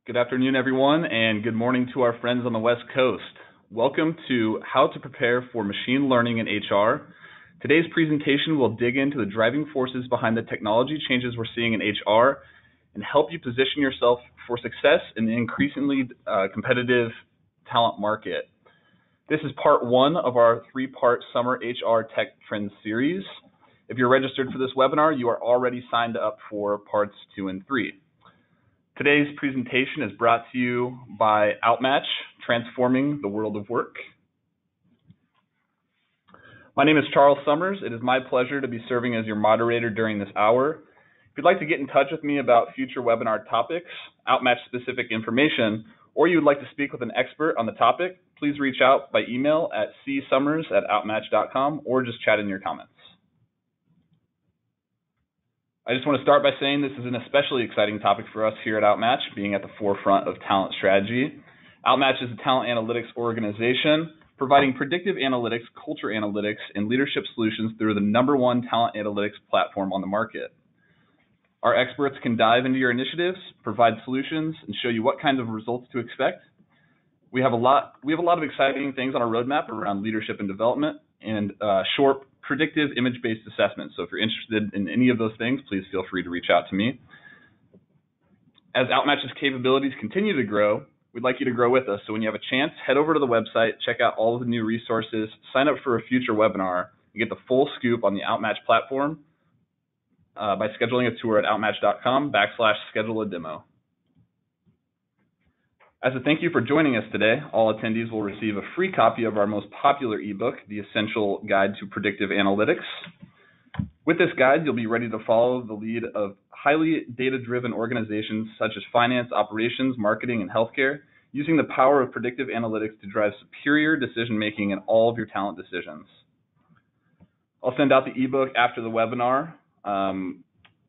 Good afternoon, everyone, and good morning to our friends on the West Coast. Welcome to How to Prepare for Machine Learning in HR. Today's presentation will dig into the driving forces behind the technology changes we're seeing in HR and help you position yourself for success in the increasingly competitive talent market. This is part one of our three-part Summer HR Tech Trends series. If you're registered for this webinar, you are already signed up for parts 2 and 3. Today's presentation is brought to you by Outmatch, Transforming the World of Work. My name is Charles Summers. It is my pleasure to be serving as your moderator during this hour. If you'd like to get in touch with me about future webinar topics, Outmatch-specific information, or you would like to speak with an expert on the topic, please reach out by email at csummers@outmatch.com or just chat in your comments. I just want to start by saying this is an especially exciting topic for us here at Outmatch, being at the forefront of talent strategy. Outmatch is a talent analytics organization providing predictive analytics, culture analytics, and leadership solutions through the #1 talent analytics platform on the market. Our experts can dive into your initiatives, provide solutions, and show you what kinds of results to expect. We have a lot of exciting things on our roadmap around leadership and development and short predictive image-based assessment. So if you're interested in any of those things, please feel free to reach out to me. As Outmatch's capabilities continue to grow, we'd like you to grow with us. So when you have a chance, head over to the website, check out all of the new resources, sign up for a future webinar, and get the full scoop on the Outmatch platform by scheduling a tour at outmatch.com/schedule-a-demo. As a thank you for joining us today, all attendees will receive a free copy of our most popular ebook, The Essential Guide to Predictive Analytics. With this guide, you'll be ready to follow the lead of highly data-driven organizations such as finance, operations, marketing, and healthcare, using the power of predictive analytics to drive superior decision-making in all of your talent decisions. I'll send out the ebook after the webinar.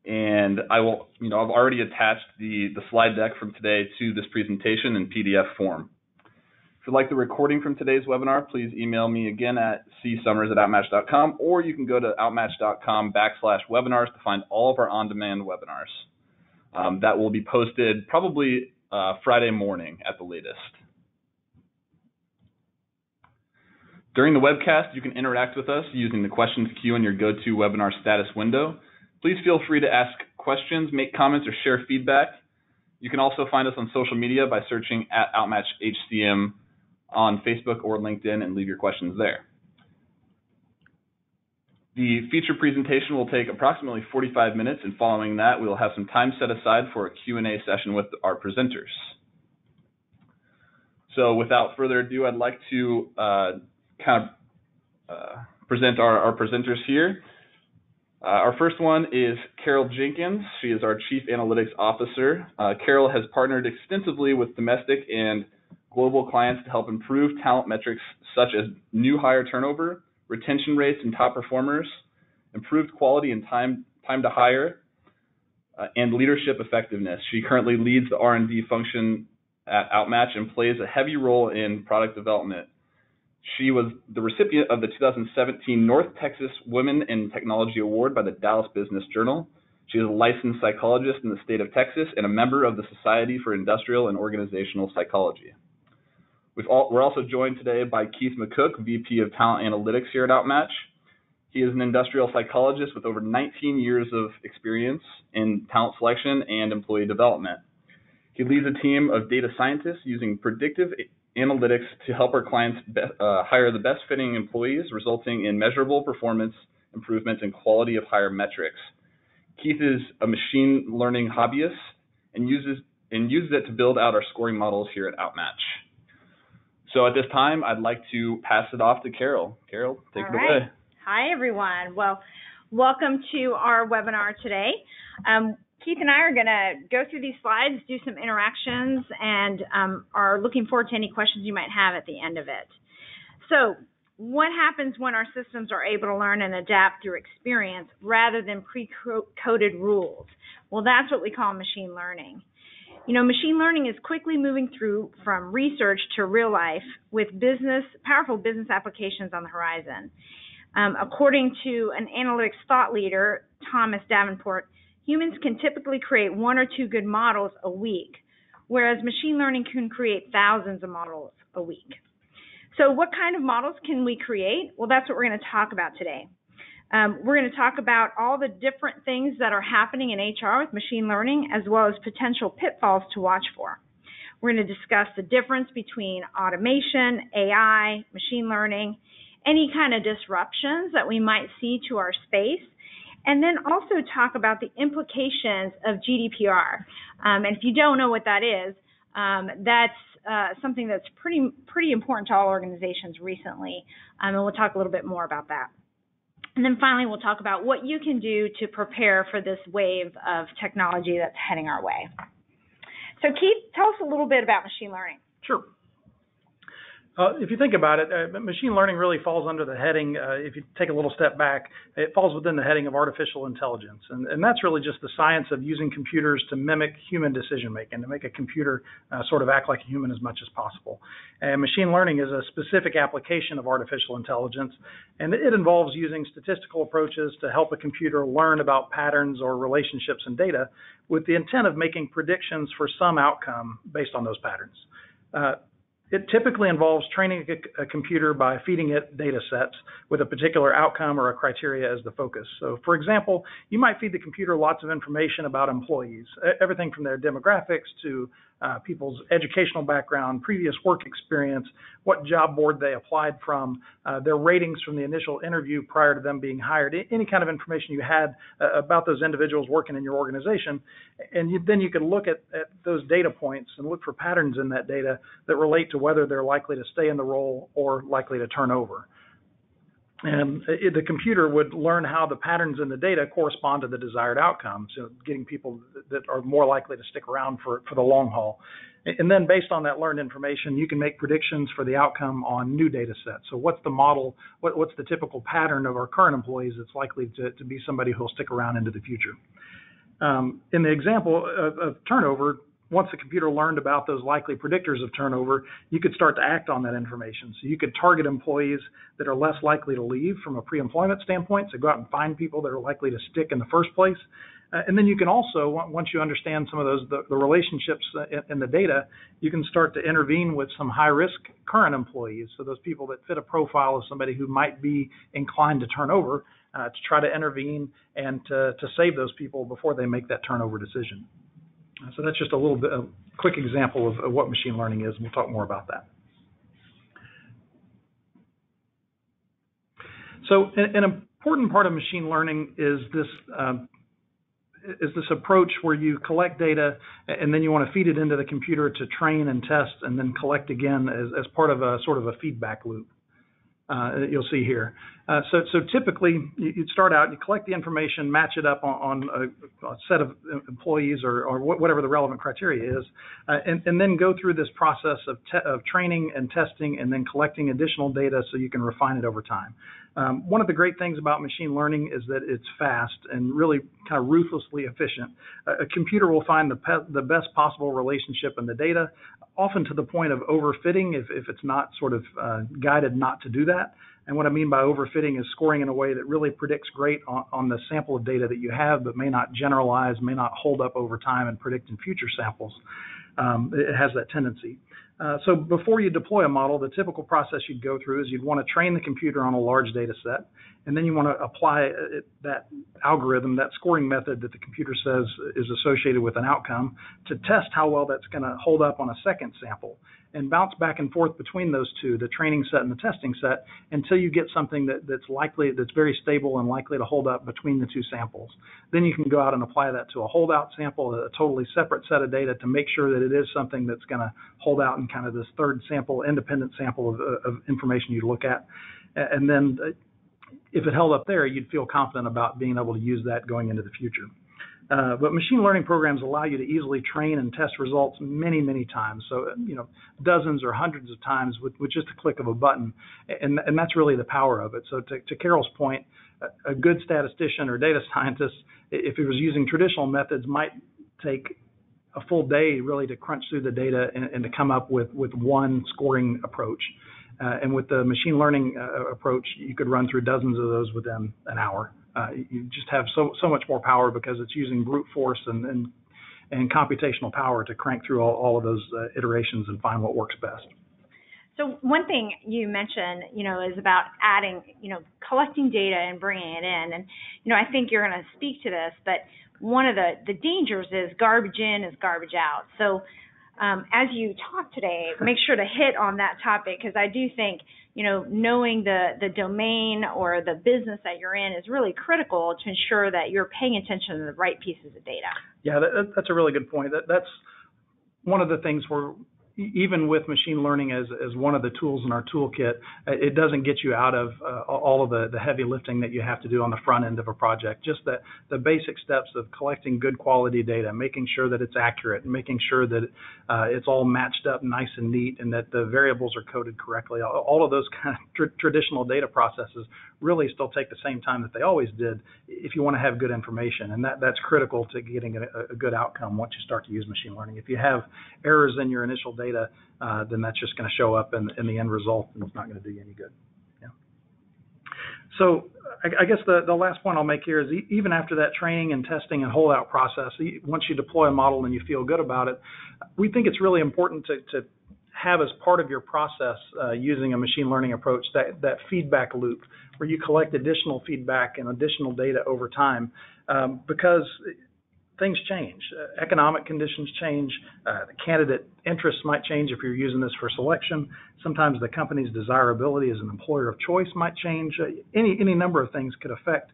And I've already attached the slide deck from today to this presentation in PDF form. If you'd like the recording from today's webinar, please email me again at csummers@outmatch.com, or you can go to outmatch.com/webinars to find all of our on-demand webinars. That will be posted probably Friday morning at the latest. During the webcast, you can interact with us using the questions queue in your GoToWebinar status window. Please feel free to ask questions, make comments, or share feedback. You can also find us on social media by searching at OutmatchHCM on Facebook or LinkedIn and leave your questions there. The feature presentation will take approximately 45 minutes, and following that, we will have some time set aside for a Q&A session with our presenters. So without further ado, I'd like to present our presenters here. Our first one is Carol Jenkins. She is our Chief Analytics Officer. Carol has partnered extensively with domestic and global clients to help improve talent metrics such as new hire turnover, retention rates and top performers, improved quality and time to hire, and leadership effectiveness. She currently leads the R&D function at Outmatch and plays a heavy role in product development. She was the recipient of the 2017 North Texas Women in Technology Award by the Dallas Business Journal. She is a licensed psychologist in the state of Texas and a member of the Society for Industrial and Organizational Psychology. We're also joined today by Keith McCook, VP of Talent Analytics here at Outmatch. He is an industrial psychologist with over 19 years of experience in talent selection and employee development. He leads a team of data scientists using predictive analytics to help our clients hire the best fitting employees, resulting in measurable performance improvements and quality of hire metrics. Keith is a machine learning hobbyist and uses it to build out our scoring models here at Outmatch. So at this time, I'd like to pass it off to Carol. Carol, take it away. Hi, everyone. Well, welcome to our webinar today. Keith and I are going to go through these slides, do some interactions, and are looking forward to any questions you might have at the end of it. So what happens when our systems are able to learn and adapt through experience rather than pre-coded rules? Well, that's what we call machine learning. You know, machine learning is quickly moving through from research to real life with powerful business applications on the horizon. According to an analytics thought leader, Thomas Davenport, humans can typically create 1 or 2 good models a week, whereas machine learning can create thousands of models a week. So what kind of models can we create? Well, that's what we're going to talk about today. We're going to talk about all the different things that are happening in HR with machine learning, as well as potential pitfalls to watch for. We're going to discuss the difference between automation, AI, machine learning, any kind of disruptions that we might see to our space, and then also talk about the implications of GDPR. And if you don't know what that is, that's something that's pretty important to all organizations recently, and we'll talk a little bit more about that. And then finally, we'll talk about what you can do to prepare for this wave of technology that's heading our way. So Keith, tell us a little bit about machine learning. Sure. If you think about it, machine learning really falls under the heading, if you take a little step back, it falls within the heading of artificial intelligence. And that's really just the science of using computers to mimic human decision making, to make a computer sort of act like a human as much as possible. And machine learning is a specific application of artificial intelligence, and it involves using statistical approaches to help a computer learn about patterns or relationships in data with the intent of making predictions for some outcome based on those patterns. It typically involves training a computer by feeding it data sets with a particular outcome or a criteria as the focus. So, for example, you might feed the computer lots of information about employees, everything from their demographics to people's educational background, previous work experience, what job board they applied from, their ratings from the initial interview prior to them being hired, any kind of information you had about those individuals working in your organization. And then you can look at those data points and look for patterns in that data that relate to whether they're likely to stay in the role or likely to turn over. And the computer would learn how the patterns in the data correspond to the desired outcomes, so getting people that are more likely to stick around for the long haul. And then based on that learned information, you can make predictions for the outcome on new data sets. So what's the model, what's the typical pattern of our current employees that's likely to be somebody who will stick around into the future? In the example of turnover, once the computer learned about those likely predictors of turnover, you could start to act on that information. So you could target employees that are less likely to leave from a pre-employment standpoint, so go out and find people that are likely to stick in the first place. And then you can also, once you understand some of those, the relationships in the data, you can start to intervene with some high-risk current employees, so those people that fit a profile of somebody who might be inclined to turn over, to try to intervene and to save those people before they make that turnover decision. So that's just a little bit, a quick example of what machine learning is, and we'll talk more about that. So an important part of machine learning is this approach where you collect data and then you want to feed it into the computer to train and test and then collect again as part of a sort of a feedback loop. You'll see here. So typically, you'd start out, you collect the information, match it up on a set of employees or whatever the relevant criteria is, and then go through this process of training and testing and then collecting additional data so you can refine it over time. One of the great things about machine learning is that it's fast and really kind of ruthlessly efficient. A computer will find the best possible relationship in the data, often to the point of overfitting if it's not sort of guided not to do that. And what I mean by overfitting is scoring in a way that really predicts great on the sample of data that you have, but may not generalize, may not hold up over time and predict in future samples. It has that tendency. So before you deploy a model, the typical process you'd go through is you'd want to train the computer on a large data set, and then you want to apply that algorithm, that scoring method that the computer says is associated with an outcome, to test how well that's going to hold up on a second sample, and bounce back and forth between those two, the training set and the testing set, until you get something that's very stable and likely to hold up between the two samples. Then you can go out and apply that to a holdout sample, a totally separate set of data, to make sure that it is something that's going to hold out in kind of this third sample, independent sample of information you look at. And then if it held up there, you'd feel confident about being able to use that going into the future. But machine learning programs allow you to easily train and test results many, many times. So, dozens or hundreds of times with just a click of a button. And that's really the power of it. So to Carol's point, a good statistician or data scientist, if it was using traditional methods, might take a full day really to crunch through the data and to come up with one scoring approach. And with the machine learning approach, you could run through dozens of those within an hour. You just have so much more power because it's using brute force and and computational power to crank through all of those iterations and find what works best. So one thing you mentioned, is about adding, collecting data and bringing it in. And, I think you're going to speak to this, but one of the dangers is garbage in is garbage out. So as you talk today, make sure to hit on that topic, because I do think, knowing the domain or the business that you're in is really critical to ensure that you're paying attention to the right pieces of data. Yeah, that's a really good point. That's one of the things where even with machine learning as one of the tools in our toolkit, it doesn't get you out of all of the heavy lifting that you have to do on the front end of a project. Just the basic steps of collecting good quality data, making sure that it's accurate, making sure that it's all matched up nice and neat, and that the variables are coded correctly. All of those kind of traditional data processes really still take the same time that they always did if you want to have good information, and that's critical to getting a good outcome once you start to use machine learning. If you have errors in your initial data, then that's just going to show up in the end result, and it's not going to do you any good. Yeah. So I guess the last point I'll make here is even after that training and testing and holdout process, once you deploy a model and you feel good about it, we think it's really important to have as part of your process using a machine learning approach that feedback loop where you collect additional feedback and additional data over time, because things change. Economic conditions change. The candidate interests might change if you're using this for selection. Sometimes the company's desirability as an employer of choice might change. Any number of things could affect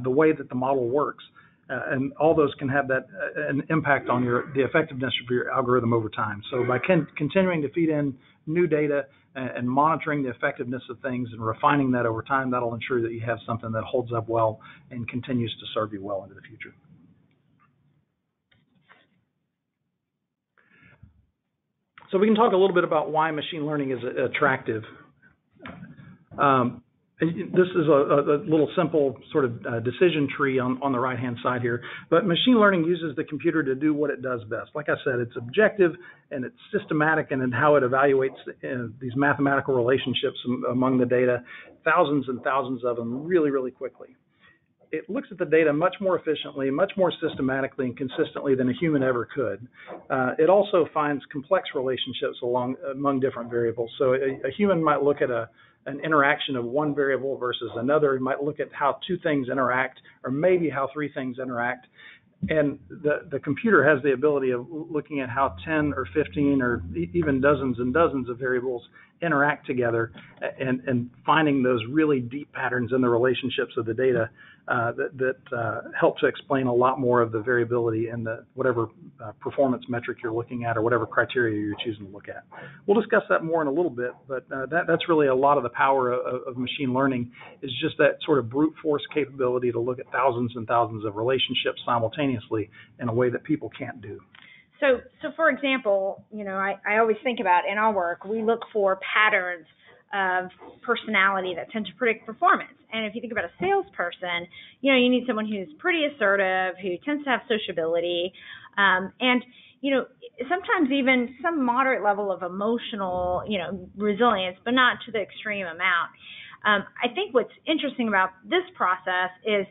the way that the model works. And all those can have an impact on the effectiveness of your algorithm over time. So by continuing to feed in new data and monitoring the effectiveness of things and refining that over time, that'll ensure that you have something that holds up well and continues to serve you well into the future. So we can talk a little bit about why machine learning is attractive. This is a little simple sort of decision tree on the right-hand side here, but machine learning uses the computer to do what it does best. Like I said, it's objective and it's systematic in how it evaluates these mathematical relationships among the data, thousands and thousands of them really, really quickly. It looks at the data much more efficiently, much more systematically and consistently than a human ever could. It also finds complex relationships among different variables. So a human might look at an interaction of one variable versus another. It might look at how two things interact, or maybe how three things interact. And the computer has the ability of looking at how 10 or 15 or even dozens and dozens of variables interact together and finding those really deep patterns in the relationships of the data that help to explain a lot more of the variability in whatever performance metric you're looking at or whatever criteria you're choosing to look at. We'll discuss that more in a little bit, but that's really a lot of the power of machine learning, is just that sort of brute force capability to look at thousands and thousands of relationships simultaneously in a way that people can't do. So for example, I always think about in our work, we look for patterns of personality that tend to predict performance. And if you think about a salesperson, you need someone who's pretty assertive, who tends to have sociability, and sometimes even some moderate level of emotional, resilience, but not to the extreme amount. I think what's interesting about this process is,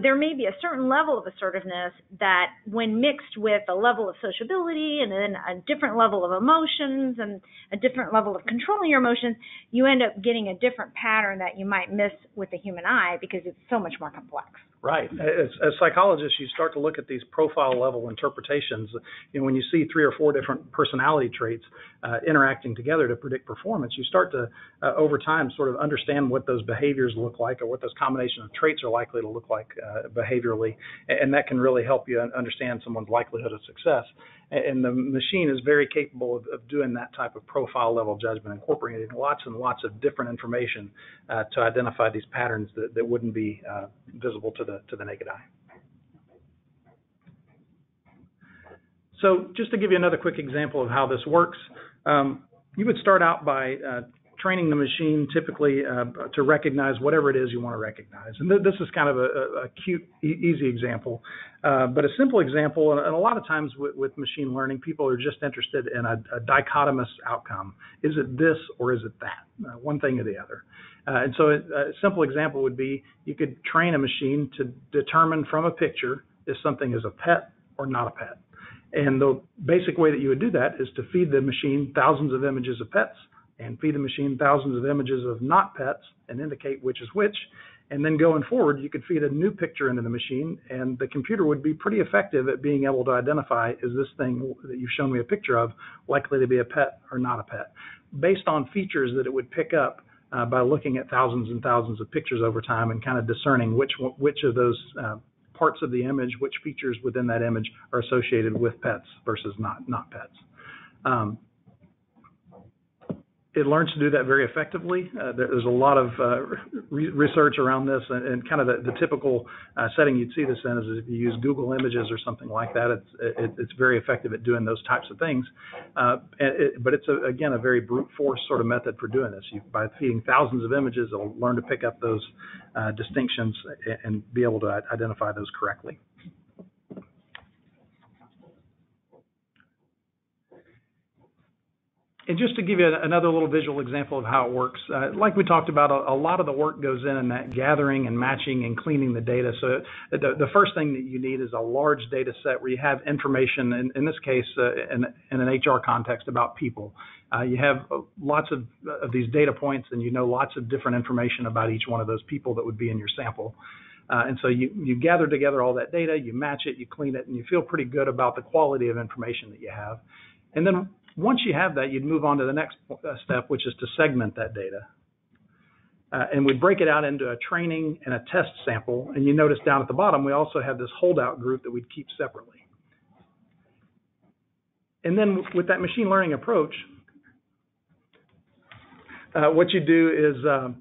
there may be a certain level of assertiveness that when mixed with a level of sociability and then a different level of emotions and a different level of controlling your emotions, you end up getting a different pattern that you might miss with the human eye because it's so much more complex. Right. As psychologists, you start to look at these profile level interpretations. When you see 3 or 4 different personality traits interacting together to predict performance, you start to, over time, sort of understand what those behaviors look like or what those combination of traits are likely to look like behaviorally. And that can really help you understand someone's likelihood of success. And the machine is very capable of doing that type of profile level judgment, incorporating lots and lots of different information to identify these patterns that wouldn't be visible to the naked eye. So just to give you another quick example of how this works, you would start out by training the machine typically to recognize whatever it is you want to recognize. And this is kind of a cute, easy example, but a simple example. And a lot of times with machine learning, people are just interested in a dichotomous outcome. Is it this or is it that? One thing or the other. And so a simple example would be you could train a machine to determine from a picture if something is a pet or not a pet. And the basic way that you would do that is to feed the machine thousands of images of pets and feed the machine thousands of images of not pets and indicate which is which. And then going forward, you could feed a new picture into the machine, and the computer would be pretty effective at being able to identify, is this thing that you've shown me a picture of likely to be a pet or not a pet, based on features that it would pick up by looking at thousands and thousands of pictures over time and kind of discerning which of those parts of the image, which features within that image are associated with pets versus not pets. It learns to do that very effectively. There's a lot of research around this, and kind of the typical setting you'd see this in is if you use Google Images or something like that. It's very effective at doing those types of things. But it's, again, a very brute force sort of method for doing this. By feeding thousands of images, it'll learn to pick up those distinctions and be able to identify those correctly. And just to give you another little visual example of how it works, like we talked about, a lot of the work goes in that gathering and matching and cleaning the data. So the first thing that you need is a large data set where you have information, in this case, in an HR context, about people. You have lots of these data points, and you know lots of different information about each one of those people that would be in your sample. And so you gather together all that data, you match it, you clean it, and you feel pretty good about the quality of information that you have. And then once you have that, you'd move on to the next step, which is to segment that data. And we break it out into a training and a test sample. And you notice down at the bottom, we also have this holdout group that we'd keep separately. And then with that machine learning approach, what you do is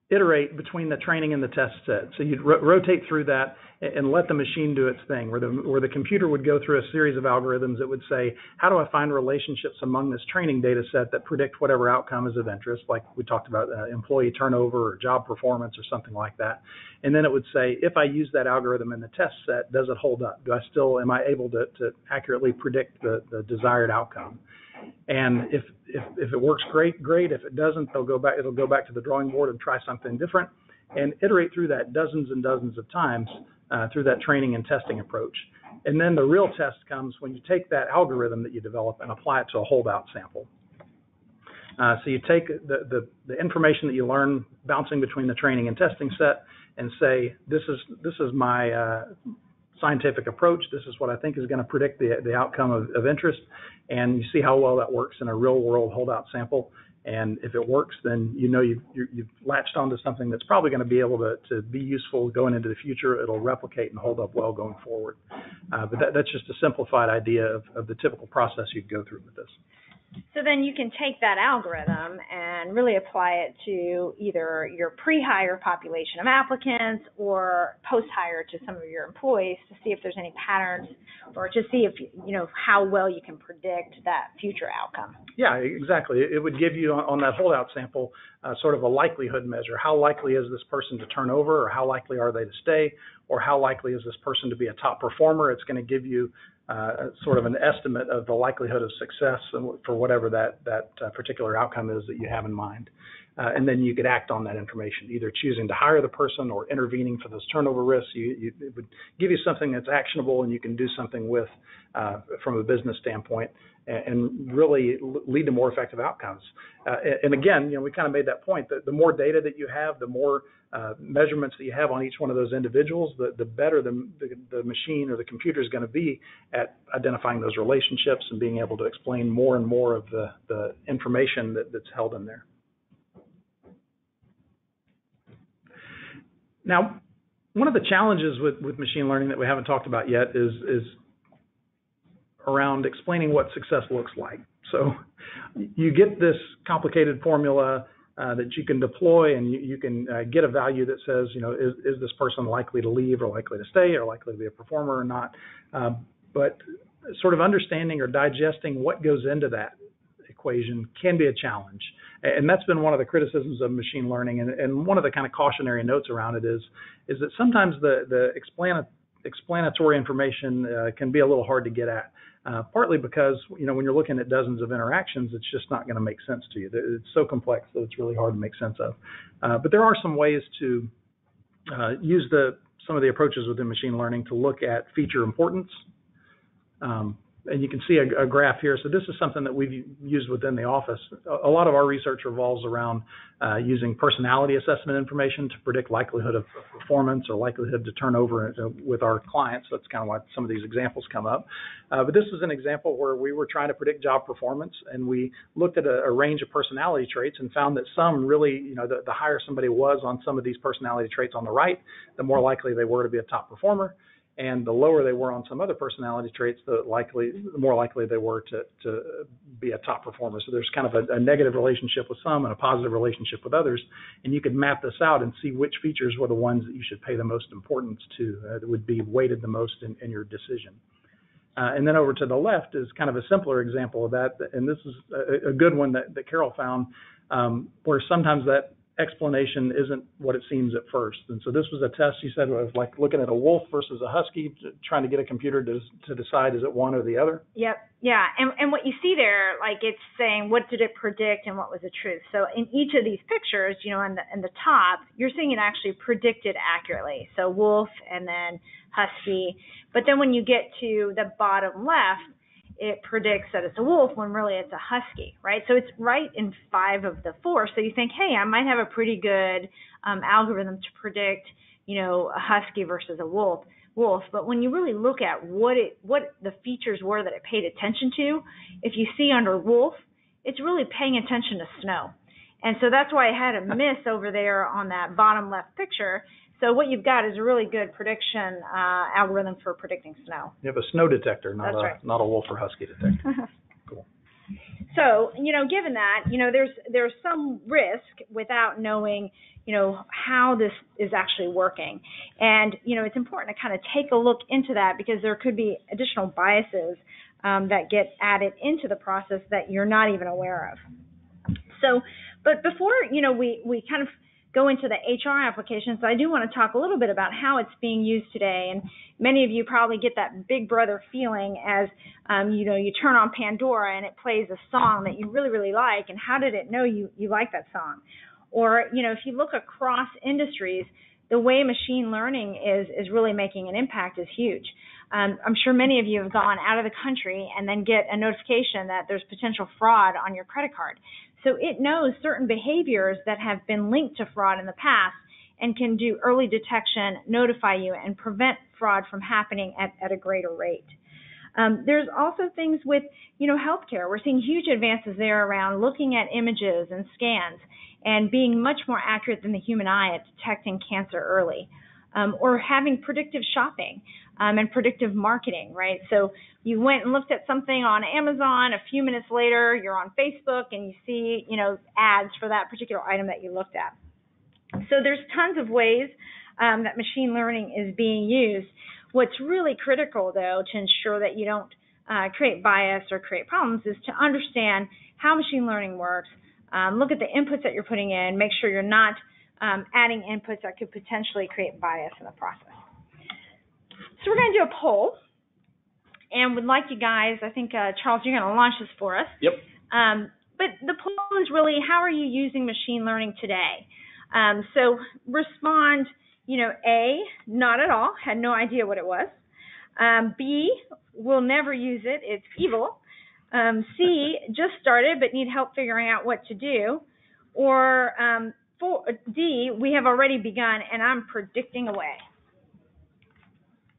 iterate between the training and the test set. So you'd rotate through that and let the machine do its thing, where the computer would go through a series of algorithms that would say, how do I find relationships among this training data set that predict whatever outcome is of interest, like we talked about employee turnover or job performance or something like that. And then it would say, if I use that algorithm in the test set, does it hold up? Am I able to accurately predict the desired outcome? And if it works, great. If it doesn't, it'll go back to the drawing board and try something different, and iterate through that dozens and dozens of times through that training and testing approach. And then the real test comes when you take that algorithm that you develop and apply it to a holdout sample. So you take the information that you learn bouncing between the training and testing set and say, this is my scientific approach. This is what I think is going to predict the outcome of interest. And you see how well that works in a real world holdout sample. And if it works, then you know you've latched onto something that's probably going to be able to be useful going into the future. It'll replicate and hold up well going forward. But that's just a simplified idea of the typical process you'd go through with this. So then you can take that algorithm and really apply it to either your pre-hire population of applicants or post-hire to some of your employees to see if there's any patterns, or to see if how well you can predict that future outcome. Yeah, exactly. It would give you on that holdout sample sort of a likelihood measure. How likely is this person to turn over, or how likely are they to stay, or how likely is this person to be a top performer? It's going to give you sort of an estimate of the likelihood of success for whatever that particular outcome is that you have in mind. And then you could act on that information, either choosing to hire the person or intervening for those turnover risks. It would give you something that's actionable and you can do something with from a business standpoint, and really lead to more effective outcomes. And again, we kind of made that point that the more data that you have, the more measurements that you have on each one of those individuals, the better the machine or the computer is going to be at identifying those relationships and being able to explain more and more of the information that's held in there. Now, one of the challenges with machine learning that we haven't talked about yet is around explaining what success looks like. So you get this complicated formula that you can deploy, and you can get a value that says, is this person likely to leave or likely to stay or likely to be a performer or not? But sort of understanding or digesting what goes into that equation can be a challenge. And that's been one of the criticisms of machine learning. And one of the kind of cautionary notes around it is that sometimes the explanatory information can be a little hard to get at. Partly because, when you're looking at dozens of interactions, it's just not going to make sense to you. It's so complex that it's really hard to make sense of. But there are some ways to use some of the approaches within machine learning to look at feature importance, And you can see a graph here. So this is something that we've used within the office. A lot of our research revolves around using personality assessment information to predict likelihood of performance or likelihood to turn over with our clients. That's kind of why some of these examples come up. But this is an example where we were trying to predict job performance, and we looked at a range of personality traits and found that some really, the higher somebody was on some of these personality traits on the right, the more likely they were to be a top performer. And the lower they were on some other personality traits, the more likely they were to be a top performer. So there's kind of a negative relationship with some and a positive relationship with others. And you could map this out and see which features were the ones that you should pay the most importance to, that would be weighted the most in your decision. And then over to the left is kind of a simpler example of that. And this is a good one that Carol found, where sometimes that explanation isn't what it seems at first. And so this was a test, she said, of like looking at a wolf versus a husky, trying to get a computer to decide is it one or the other. Yep. Yeah. And what you see there, like it's saying what did it predict and what was the truth. So in each of these pictures, in the top, you're seeing it actually predicted accurately. So wolf and then husky. But then when you get to the bottom left, it predicts that it's a wolf when really it's a husky, right? So it's right in 5 of the 4. So you think, hey, I might have a pretty good algorithm to predict, a husky versus a wolf. But when you really look at what the features were that it paid attention to, if you see under wolf, it's really paying attention to snow. And so that's why I had a miss over there on that bottom left picture. So what you've got is a really good prediction algorithm for predicting snow. You have a snow detector, not right. not a wolf or husky detector. Cool. So, given that, there's some risk without knowing, how this is actually working. And, it's important to kind of take a look into that because there could be additional biases that get added into the process that you're not even aware of. So, but before, we kind of go into the HR applications, I do want to talk a little bit about how it's being used today. And many of you probably get that big brother feeling as, you turn on Pandora and it plays a song that you really, really like. And how did it know you like that song? Or, if you look across industries, the way machine learning is really making an impact is huge. I'm sure many of you have gone out of the country and then get a notification that there's potential fraud on your credit card. So it knows certain behaviors that have been linked to fraud in the past and can do early detection, notify you, and prevent fraud from happening at a greater rate. There's also things with, healthcare. We're seeing huge advances there around looking at images and scans and being much more accurate than the human eye at detecting cancer early, or having predictive shopping and predictive marketing, right? So you went and looked at something on Amazon, a few minutes later, you're on Facebook and you see, ads for that particular item that you looked at. So there's tons of ways that machine learning is being used. What's really critical, though, to ensure that you don't create bias or create problems is to understand how machine learning works, look at the inputs that you're putting in, make sure you're not adding inputs that could potentially create bias in the process. So we're going to do a poll, and would like you guys, I think, Charles, you're going to launch this for us. Yep. But the poll is really, how are you using machine learning today? So respond, A, not at all, had no idea what it was. B, will never use it, it's evil. C, just started but need help figuring out what to do. Or D, we have already begun and I'm predicting away.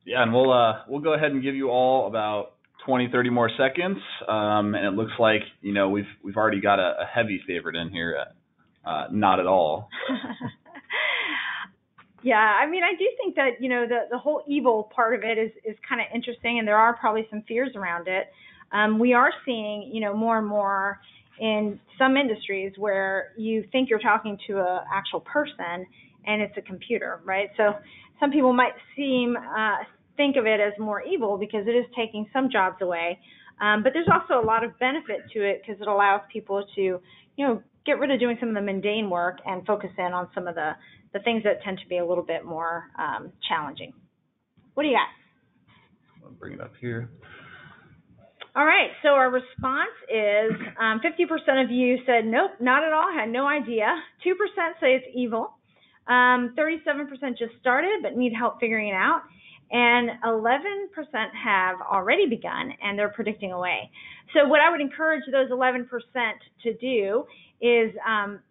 Yeah, and we'll go ahead and give you all about 20, 30 more seconds, and it looks like we've already got a heavy favorite in here. Not at all. Yeah, I mean, I do think that the whole evil part of it is kind of interesting, and there are probably some fears around it. We are seeing more and more in some industries where you think you're talking to an actual person and it's a computer, right? So some people might think of it as more evil because it is taking some jobs away. But there's also a lot of benefit to it because it allows people to, get rid of doing some of the mundane work and focus in on some of the things that tend to be a little bit more challenging. What do you got? I'll bring it up here. All right, so our response is 50% of you said, nope, not at all, had no idea. 2% say it's evil. 37% just started but need help figuring it out. and 11% have already begun, and they're predicting away. So what I would encourage those 11% to do is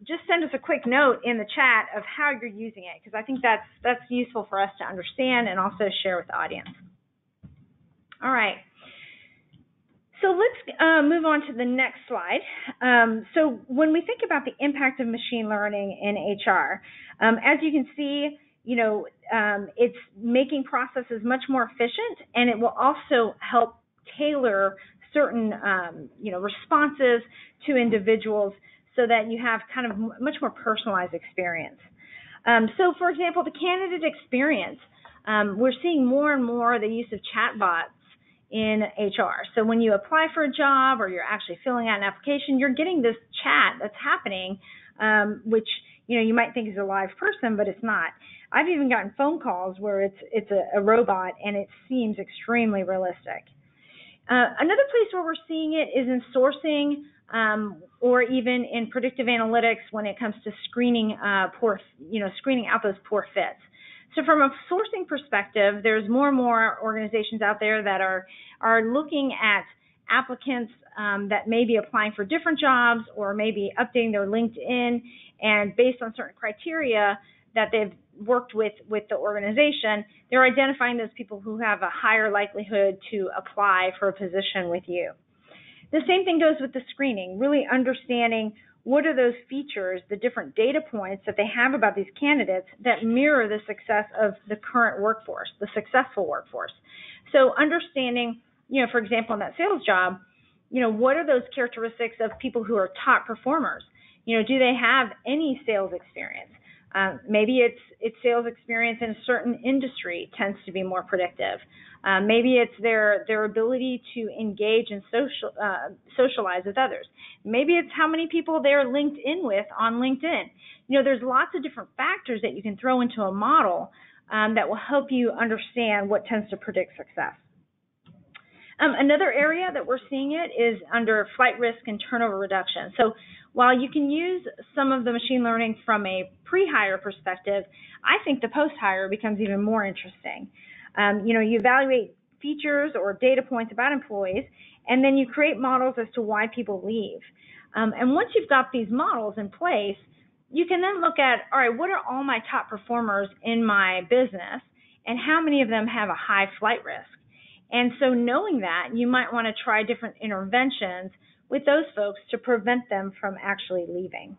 just send us a quick note in the chat of how you're using it, because I think that's useful for us to understand and also share with the audience. All right. So let's move on to the next slide. So when we think about the impact of machine learning in HR, as you can see, it's making processes much more efficient, and it will also help tailor certain, responses to individuals so that you have kind of much more personalized experience. So, for example, the candidate experience, we're seeing more and more the use of chatbots in HR. So when you apply for a job or you're actually filling out an application, you're getting this chat that's happening, which you might think is a live person, but it's not. I've even gotten phone calls where it's a robot, and it seems extremely realistic. Another place where we're seeing it is in sourcing, or even in predictive analytics when it comes to screening screening out those poor fits. So from a sourcing perspective, there's more and more organizations out there that are looking at applicants that may be applying for different jobs or maybe updating their LinkedIn, and based on certain criteria that they've worked with the organization, they're identifying those people who have a higher likelihood to apply for a position with you. The same thing goes with the screening, really understanding what are those features, the different data points that they have about these candidates that mirror the success of the current workforce, the successful workforce. So understanding, for example, in that sales job, what are those characteristics of people who are top performers? Do they have any sales experience? Maybe it's sales experience in a certain industry tends to be more predictive. Maybe it's their ability to engage and socialize with others. Maybe it's how many people they're linked in with on LinkedIn. There's lots of different factors that you can throw into a model that will help you understand what tends to predict success. Another area that we're seeing it is under flight risk and turnover reduction. So while you can use some of the machine learning from a pre-hire perspective, I think the post-hire becomes even more interesting. You evaluate features or data points about employees, and then you create models as to why people leave. And once you've got these models in place, you can then look at, all right, what are all my top performers in my business, and how many of them have a high flight risk? And so knowing that, you might want to try different interventions with those folks to prevent them from actually leaving.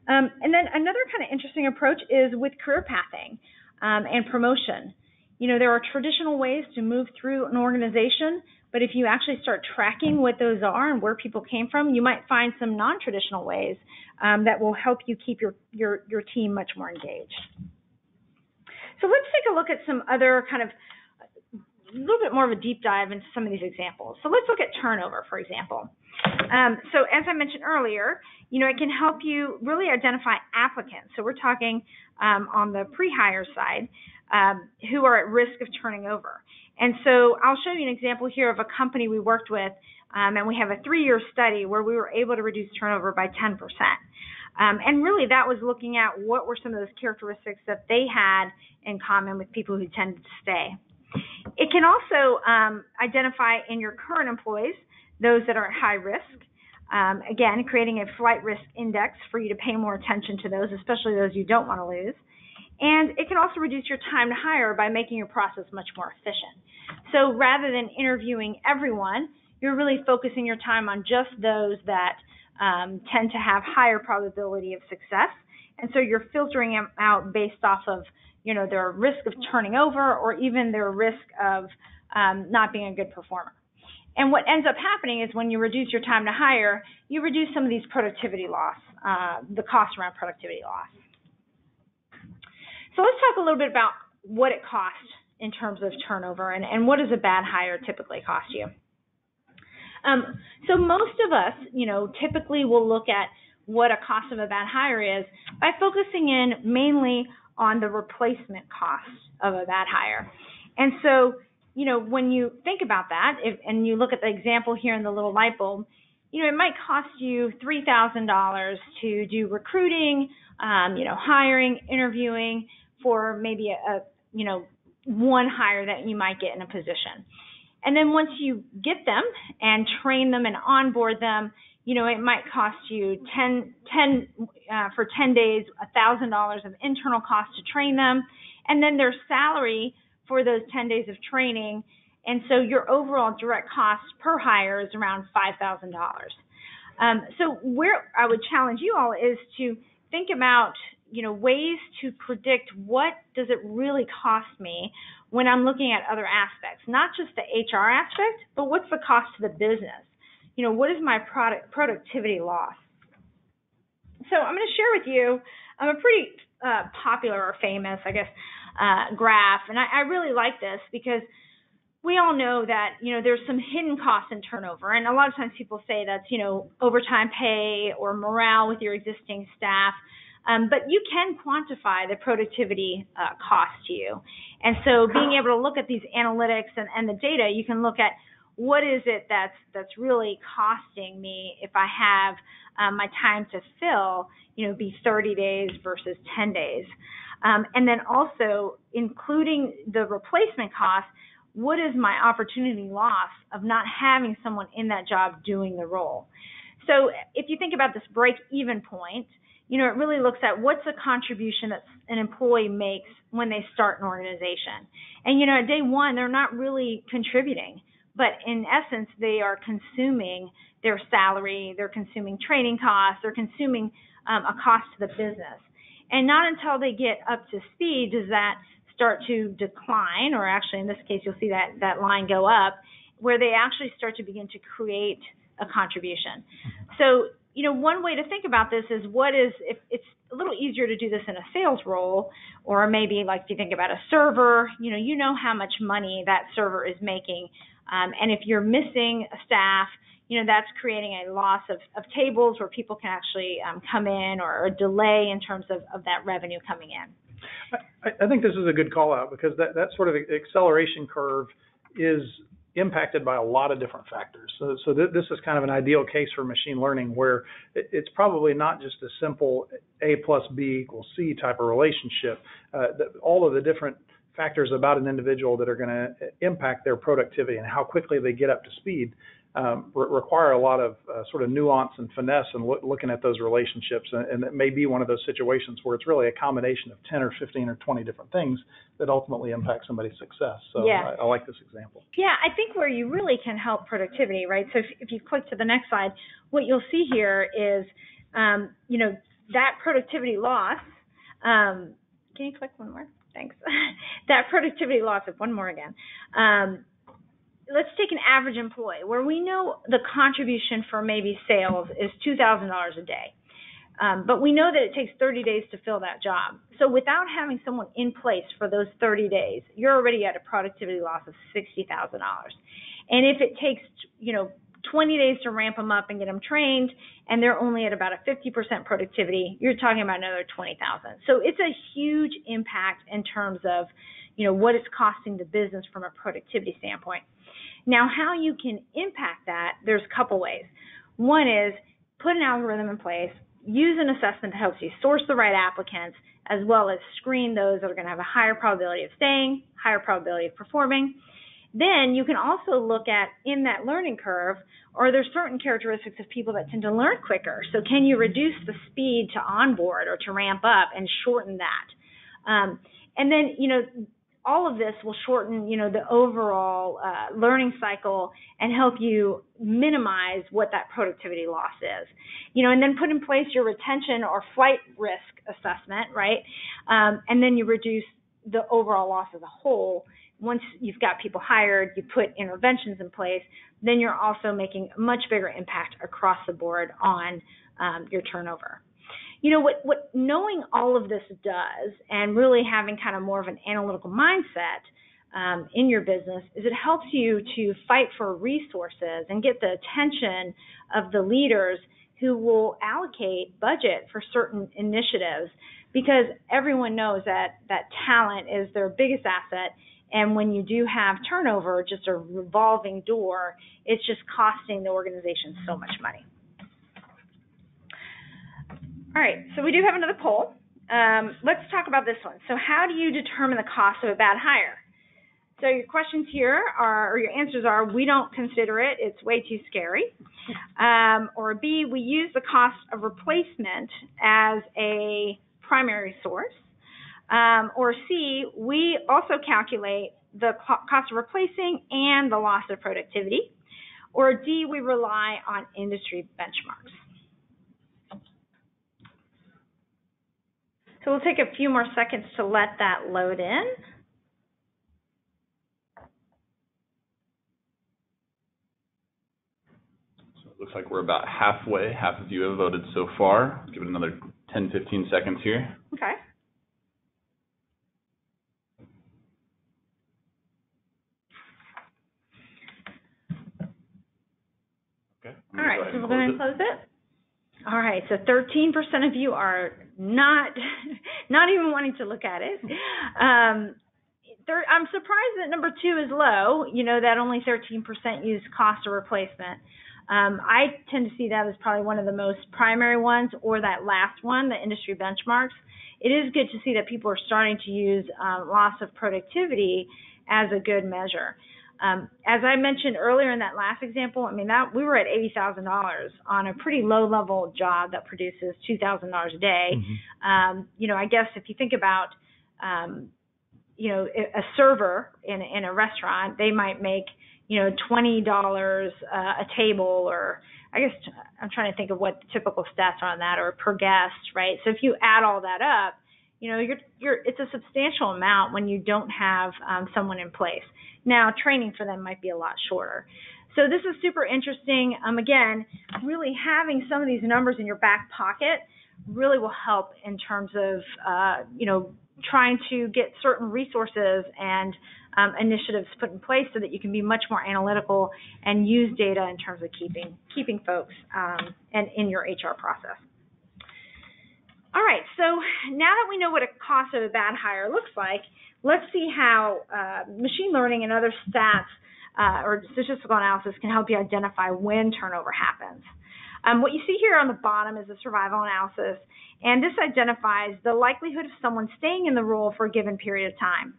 And then another kind of interesting approach is with career pathing and promotion. There are traditional ways to move through an organization, but if you actually start tracking what those are and where people came from, you might find some non-traditional ways that will help you keep your team much more engaged. So let's take a look at some other kind of a little bit more of a deep dive into some of these examples. So let's look at turnover, for example. So as I mentioned earlier, it can help you really identify applicants. So we're talking on the pre-hire side who are at risk of turning over. And so I'll show you an example here of a company we worked with, and we have a 3-year study where we were able to reduce turnover by 10%. And really that was looking at what were some of those characteristics that they had in common with people who tended to stay. It can also identify in your current employees those that are at high risk. Again, creating a flight risk index for you to pay more attention to those, especially those you don't want to lose. And it can also reduce your time to hire by making your process much more efficient. So rather than interviewing everyone, you're really focusing your time on just those that tend to have higher probability of success. And so you're filtering them out based off of their risk of turning over or even their risk of not being a good performer. And what ends up happening is when you reduce your time to hire, you reduce some of these productivity loss, the cost around productivity loss. So let's talk a little bit about what it costs in terms of turnover and what does a bad hire typically cost you. So most of us, typically will look at what a cost of a bad hire is by focusing in mainly on the replacement cost of a bad hire. And so, when you think about that, and you look at the example here in the little light bulb, it might cost you $3,000 to do recruiting, hiring, interviewing for maybe one hire that you might get in a position. And then once you get them and train them and onboard them, it might cost you for 10 days, $1,000 of internal cost to train them, and then their salary for those 10 days of training. And so your overall direct cost per hire is around $5,000. So where I would challenge you all is to think about, ways to predict what does it really cost me when I'm looking at other aspects, not just the HR aspect, but what's the cost to the business? What is my productivity loss? So I'm going to share with you a pretty popular or famous, graph, and I really like this because we all know that, there's some hidden costs in turnover, and a lot of times people say that's, overtime pay or morale with your existing staff. But you can quantify the productivity cost to you. And so being able to look at these analytics and the data, you can look at what is it that's really costing me if I have my time to fill, be 30 days versus 10 days. And then also including the replacement cost, what is my opportunity loss of not having someone in that job doing the role? So if you think about this break-even point, it really looks at what's the contribution that an employee makes when they start an organization. And, at day one, they're not really contributing, but in essence, they are consuming their salary, they're consuming training costs, they're consuming a cost to the business. And not until they get up to speed does that start to decline, or actually in this case, you'll see that line go up, where they actually start to begin to create a contribution. So, one way to think about this is if it's a little easier to do this in a sales role, or maybe like if you think about a server, you know how much money that server is making. And if you're missing a staff, that's creating a loss of tables where people can actually come in, or a delay in terms of that revenue coming in. I think this is a good call out because that sort of acceleration curve is impacted by a lot of different factors. So this is kind of an ideal case for machine learning where it's probably not just a simple A plus B equals C type of relationship. All of the different factors about an individual that are going to impact their productivity and how quickly they get up to speed require a lot of sort of nuance and finesse and looking at those relationships. And it may be one of those situations where it's really a combination of 10 or 15 or 20 different things that ultimately impact somebody's success. So yeah. I like this example. Yeah, I think where you really can help productivity, right? So if you click to the next slide, what you'll see here is, that productivity loss. Can you click one more? Thanks. That productivity loss of one more again. Let's take an average employee where we know the contribution for maybe sales is $2,000 a day. But we know that it takes 30 days to fill that job. So without having someone in place for those 30 days, you're already at a productivity loss of $60,000. And if it takes, 20 days to ramp them up and get them trained, and they're only at about a 50% productivity, you're talking about another $20,000. So it's a huge impact in terms of, what it's costing the business from a productivity standpoint. Now, how you can impact that, there's a couple ways. One is put an algorithm in place, use an assessment that helps you source the right applicants, as well as screen those that are going to have a higher probability of staying, higher probability of performing. Then you can also look at, in that learning curve, are there certain characteristics of people that tend to learn quicker? So can you reduce the speed to onboard or to ramp up and shorten that? And then, all of this will shorten, the overall learning cycle and help you minimize what that productivity loss is. And then put in place your retention or flight risk assessment, right? And then you reduce the overall loss as a whole. Once you've got people hired, you put interventions in place, then you're also making a much bigger impact across the board on your turnover. What knowing all of this does, and really having kind of more of an analytical mindset in your business, is it helps you to fight for resources and get the attention of the leaders who will allocate budget for certain initiatives, because everyone knows that talent is their biggest asset. And when you do have turnover, just a revolving door, it's just costing the organization so much money. All right, so we do have another poll. Let's talk about this one. So how do you determine the cost of a bad hire? So your questions here are, or your answers are, we don't consider it. It's way too scary. Or B, we use the cost of replacement as a primary source. Or C, we also calculate the cost of replacing and the loss of productivity. Or D, we rely on industry benchmarks. So we'll take a few more seconds to let that load in. So it looks like we're about halfway. Half of you have voted so far. Give it another 10, 15 seconds here. Okay. Okay. All right, so we're going to close it. All right, so 13% of you are not even wanting to look at it. I'm surprised that number 2 is low, that only 13% use cost of replacement. I tend to see that as probably one of the most primary ones, or that last one, the industry benchmarks. It is good to see that people are starting to use loss of productivity as a good measure. As I mentioned earlier in that last example, we were at $80,000 on a pretty low-level job that produces $2,000 a day. Mm-hmm. I guess if you think about, a server in a restaurant, they might make, $20 a table, or I guess I'm trying to think of what the typical stats are on that, or per guest, right? So if you add all that up, it's a substantial amount when you don't have someone in place. Now, training for them might be a lot shorter. So this is super interesting. Again, really having some of these numbers in your back pocket really will help in terms of, trying to get certain resources and initiatives put in place so that you can be much more analytical and use data in terms of keeping folks and in your HR process. All right, so now that we know what a cost of a bad hire looks like, let's see how machine learning and other stats or statistical analysis can help you identify when turnover happens. What you see here on the bottom is a survival analysis, and this identifies the likelihood of someone staying in the role for a given period of time.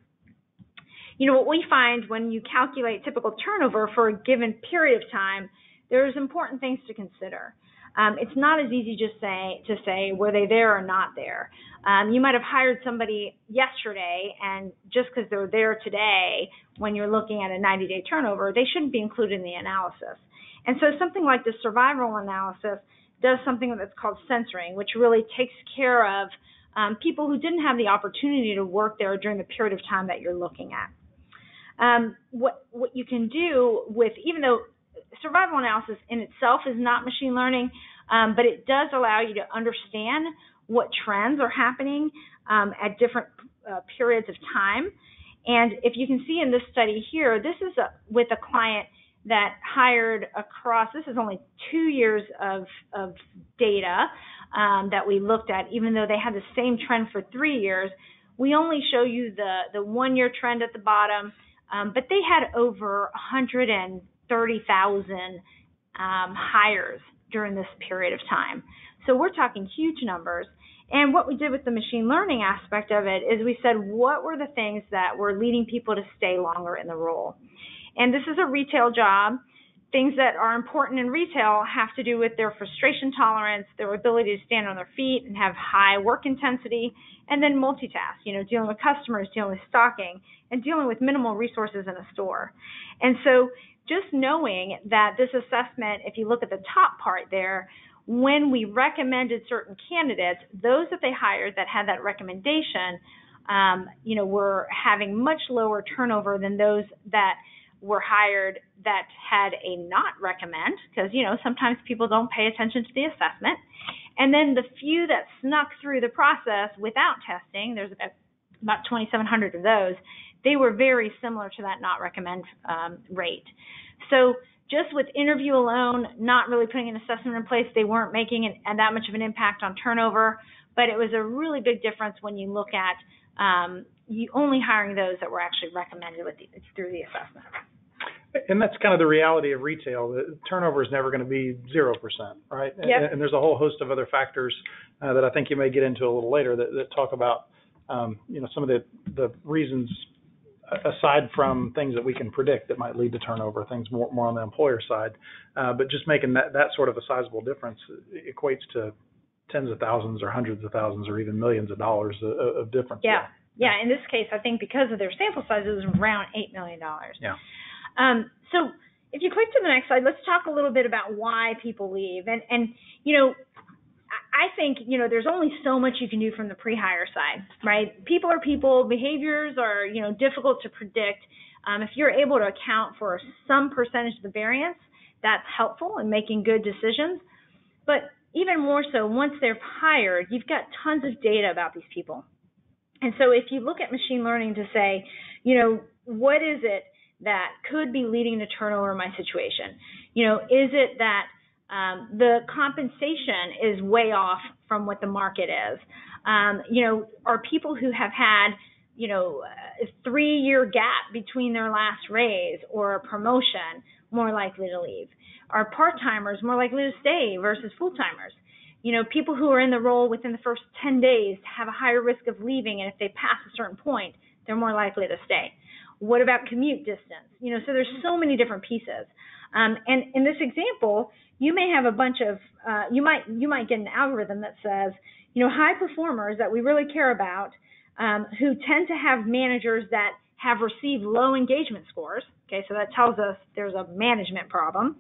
What we find when you calculate typical turnover for a given period of time, there's important things to consider. It's not as easy just to say were they there or not there. You might have hired somebody yesterday, and just because they're there today, when you're looking at a 90-day turnover, they shouldn't be included in the analysis. And so something like the survival analysis does something that's called censoring, which really takes care of people who didn't have the opportunity to work there during the period of time that you're looking at. What you can do with, even though survival analysis in itself is not machine learning, but it does allow you to understand what trends are happening at different periods of time. And if you can see in this study here, this is with a client that hired across, this is only 2 years of data that we looked at, even though they had the same trend for 3 years. We only show you the 1 year trend at the bottom, but they had over 130,000 hires during this period of time. So we're talking huge numbers. And what we did with the machine learning aspect of it is we said, what were the things that were leading people to stay longer in the role? And this is a retail job. Things that are important in retail have to do with their frustration tolerance, their ability to stand on their feet and have high work intensity, and then multitask, dealing with customers, dealing with stocking, and dealing with minimal resources in a store. And so just knowing that this assessment, if you look at the top part there, when we recommended certain candidates, those that they hired that had that recommendation, were having much lower turnover than those that were hired that had a not recommend, because, sometimes people don't pay attention to the assessment. And then the few that snuck through the process without testing, there's about 2,700 of those, they were very similar to that not recommend rate. So just with interview alone, not really putting an assessment in place, they weren't making that much of an impact on turnover, but it was a really big difference when you look at you only hiring those that were actually recommended through the assessment. And that's kind of the reality of retail. The turnover is never going to be 0%, right? Yep. And there's a whole host of other factors that I think you may get into a little later that talk about, some of the reasons aside from things that we can predict that might lead to turnover, things more on the employer side. But just making that sort of a sizable difference equates to tens of thousands or hundreds of thousands or even millions of dollars of difference. Yeah. Yeah. In this case, I think because of their sample size, it was around $8 million. Yeah. So if you click to the next slide, let's talk a little bit about why people leave. And I think, there's only so much you can do from the pre-hire side, right? People are people. Behaviors are, difficult to predict. If you're able to account for some percentage of the variance, that's helpful in making good decisions. But even more so, once they're hired, you've got tons of data about these people. And so if you look at machine learning to say, what is it that could be leading to turnover in my situation? Is it that the compensation is way off from what the market is? Are people who have had, a 3-year gap between their last raise or a promotion more likely to leave? Are part-timers more likely to stay versus full-timers? People who are in the role within the first 10 days have a higher risk of leaving, and if they pass a certain point, they're more likely to stay. What about commute distance? So there's so many different pieces. And in this example, you may have a bunch of, you might get an algorithm that says, high performers that we really care about, who tend to have managers that have received low engagement scores. Okay, so that tells us there's a management problem,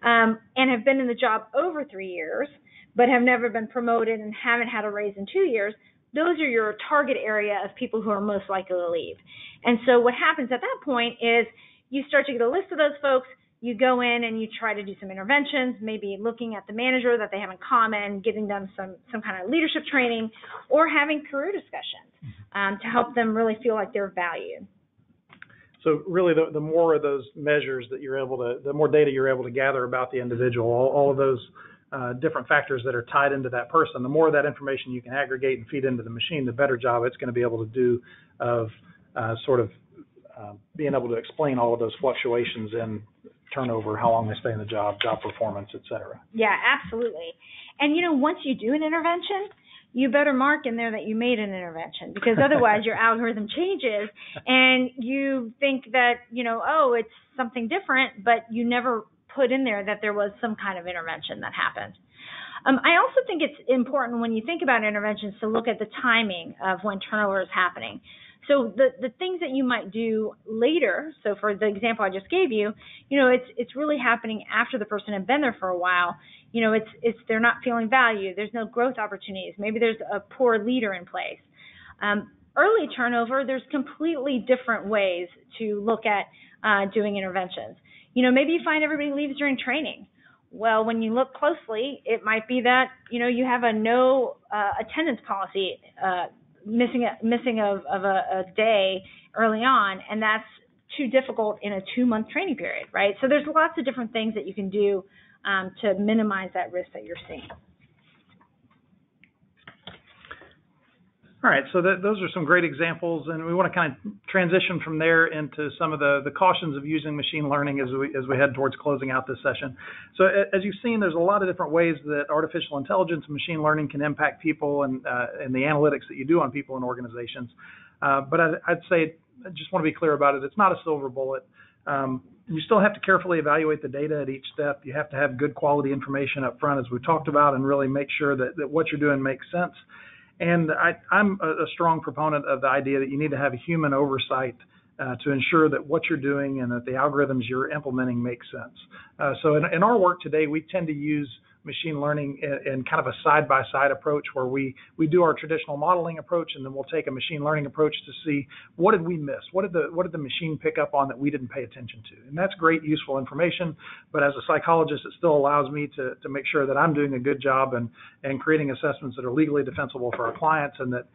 and have been in the job over 3 years, but have never been promoted and haven't had a raise in 2 years. Those are your target area of people who are most likely to leave. And so what happens at that point is you start to get a list of those folks. You go in and you try to do some interventions, maybe looking at the manager that they have in common, giving them some kind of leadership training, or having career discussions to help them really feel like they're valued. So really, the more of those measures that the more data you're able to gather about the individual, all of those different factors that are tied into that person, the more of that information you can aggregate and feed into the machine, the better job it's going to be able to do of being able to explain all of those fluctuations in turnover, how long they stay in the job performance, et cetera. Yeah, absolutely. And, once you do an intervention, you better mark in there that you made an intervention, because otherwise your algorithm changes and you think that, it's something different, but you never put in there that there was some kind of intervention that happened. I also think it's important when you think about interventions to look at the timing of when turnover is happening. So the things that you might do later, so for the example I just gave you, it's really happening after the person had been there for a while. It's they're not feeling valued. There's no growth opportunities. Maybe there's a poor leader in place. Early turnover, there's completely different ways to look at doing interventions. Maybe you find everybody leaves during training. Well, when you look closely, it might be that, you have a no attendance policy, missing of a day early on, and that's too difficult in a 2-month training period, right? So there's lots of different things that you can do to minimize that risk that you're seeing. All right, so those are some great examples, and we want to kind of transition from there into some of the cautions of using machine learning as we head towards closing out this session. So as you've seen, there's a lot of different ways that artificial intelligence and machine learning can impact people and the analytics that you do on people in organizations. But I'd say, I just want to be clear about it, it's not a silver bullet. You still have to carefully evaluate the data at each step. You have to have good quality information up front, as we talked about, and really make sure that what you're doing makes sense. And I'm a strong proponent of the idea that you need to have a human oversight to ensure that what you're doing and that the algorithms you're implementing make sense. So in our work today, we tend to use machine learning in kind of a side-by-side approach where we do our traditional modeling approach, and then we'll take a machine learning approach to see what did we miss, what did the machine pick up on that we didn't pay attention to. And that's great, useful information, but as a psychologist, it still allows me to make sure that I'm doing a good job and creating assessments that are legally defensible for our clients and that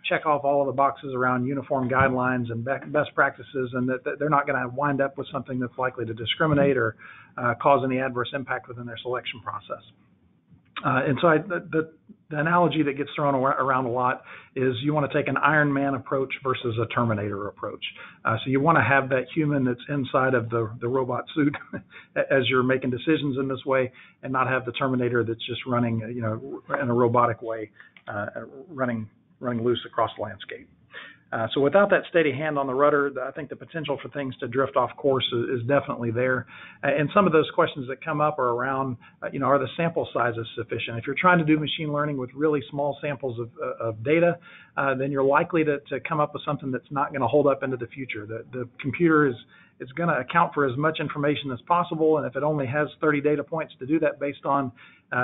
check off all of the boxes around uniform guidelines and best practices, and that they're not going to wind up with something that's likely to discriminate or cause any adverse impact within their selection process. And so the analogy that gets thrown around a lot is you want to take an Iron Man approach versus a Terminator approach. So you want to have that human that's inside of the robot suit as you're making decisions in this way, and not have the Terminator that's just running, in a robotic way, running loose across the landscape. So without that steady hand on the rudder, I think the potential for things to drift off course is definitely there. And some of those questions that come up are around, are the sample sizes sufficient? If you're trying to do machine learning with really small samples of data, then you're likely to come up with something that's not going to hold up into the future. The computer is going to account for as much information as possible, and if it only has 30 data points to do that based on,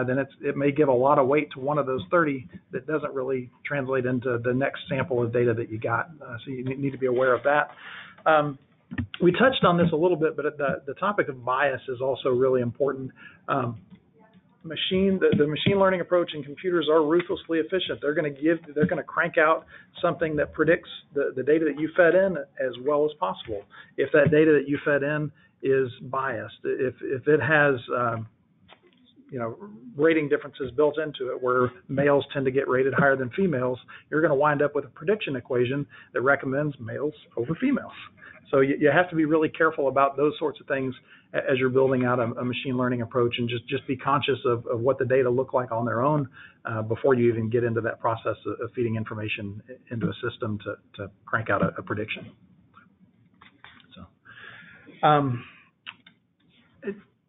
then it may give a lot of weight to one of those 30 that doesn't really translate into the next sample of data that you got. So you need to be aware of that. We touched on this a little bit, but the topic of bias is also really important. The machine learning approach in computers are ruthlessly efficient. They're going to crank out something that predicts the data that you fed in as well as possible. If that data that you fed in is biased, if it has rating differences built into it where males tend to get rated higher than females, you're going to wind up with a prediction equation that recommends males over females. So you have to be really careful about those sorts of things as you're building out a machine learning approach, and just be conscious of what the data look like on their own before you even get into that process of feeding information into a system to crank out a prediction. So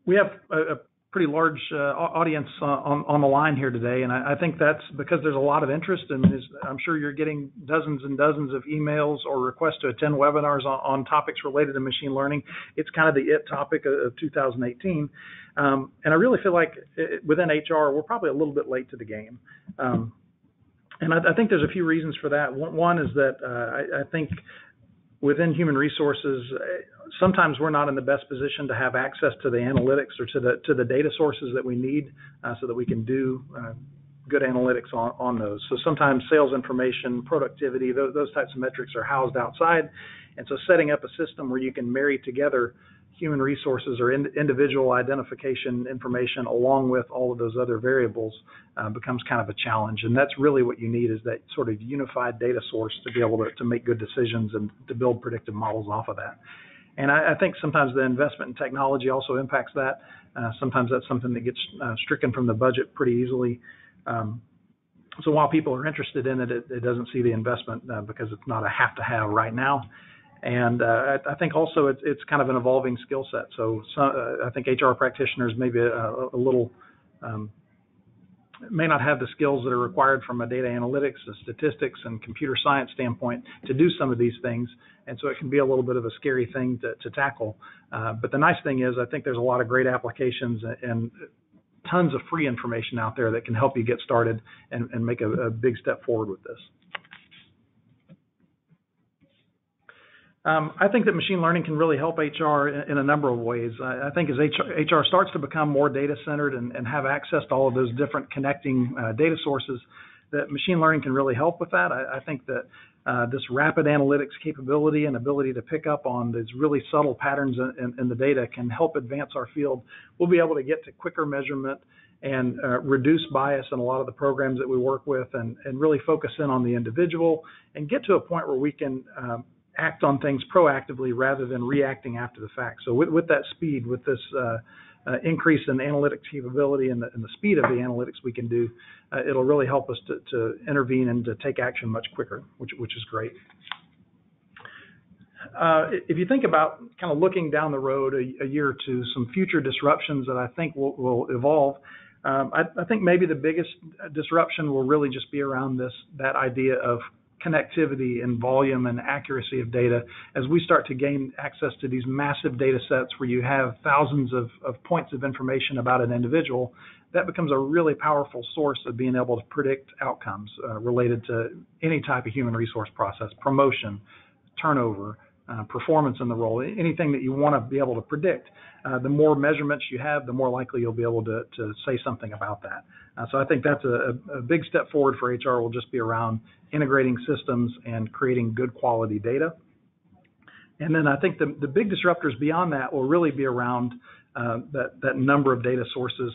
we have a pretty large audience on the line here today, and I think that's because there's a lot of interest, and I'm sure you're getting dozens and dozens of emails or requests to attend webinars on topics related to machine learning. It's kind of the it topic of 2018, and I really feel like within HR we're probably a little bit late to the game, and I think there's a few reasons for that. One is that I think within human resources, sometimes we're not in the best position to have access to the analytics or to the data sources that we need so that we can do good analytics on those. So sometimes sales information, productivity, those types of metrics are housed outside. And so setting up a system where you can marry together human resources or individual identification information along with all of those other variables becomes kind of a challenge. And that's really what you need, is that sort of unified data source to be able to make good decisions and to build predictive models off of that. And I think sometimes the investment in technology also impacts that. Sometimes that's something that gets stricken from the budget pretty easily. So while people are interested in it, it doesn't see the investment because it's not a have-to-have right now. And I think also it's kind of an evolving skill set. So I think HR practitioners maybe a little may not have the skills that are required from a data analytics, a statistics, and computer science standpoint to do some of these things. And so it can be a little bit of a scary thing to tackle. But the nice thing is I think there's a lot of great applications and tons of free information out there that can help you get started and make a big step forward with this. I think that machine learning can really help HR in a number of ways. I think as HR starts to become more data-centered and have access to all of those different connecting data sources, that machine learning can really help with that. I think that this rapid analytics capability and ability to pick up on these really subtle patterns in the data can help advance our field. We'll be able to get to quicker measurement and reduce bias in a lot of the programs that we work with, and really focus in on the individual and get to a point where we can act on things proactively rather than reacting after the fact. So with that speed, with this increase in analytics capability and the speed of the analytics we can do, it'll really help us to intervene and to take action much quicker, which is great. If you think about kind of looking down the road a year or two, some future disruptions that I think will evolve, I think maybe the biggest disruption will really just be around that idea of connectivity and volume and accuracy of data. As we start to gain access to these massive data sets where you have thousands of points of information about an individual, that becomes a really powerful source of being able to predict outcomes related to any type of human resource process, promotion, turnover, performance in the role, anything that you want to be able to predict. The more measurements you have, the more likely you'll be able to say something about that. So I think that's a big step forward for HR, will just be around integrating systems and creating good quality data. And then I think the big disruptors beyond that will really be around that number of data sources.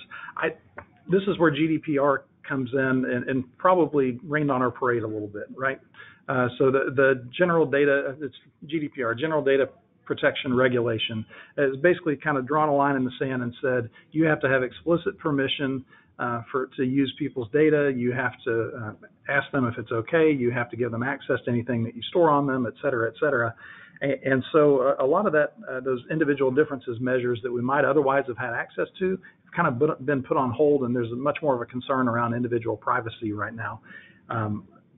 This is where GDPR comes in and probably rained on our parade a little bit, right? So the general data, it's GDPR, General Data protection regulation. It's basically kind of drawn a line in the sand and said you have to have explicit permission to use people's data. You have to ask them if it's okay. You have to give them access to anything that you store on them, et cetera, et cetera. And so a lot of that, those individual differences measures that we might otherwise have had access to have kind of been put on hold, and there's much more of a concern around individual privacy right now.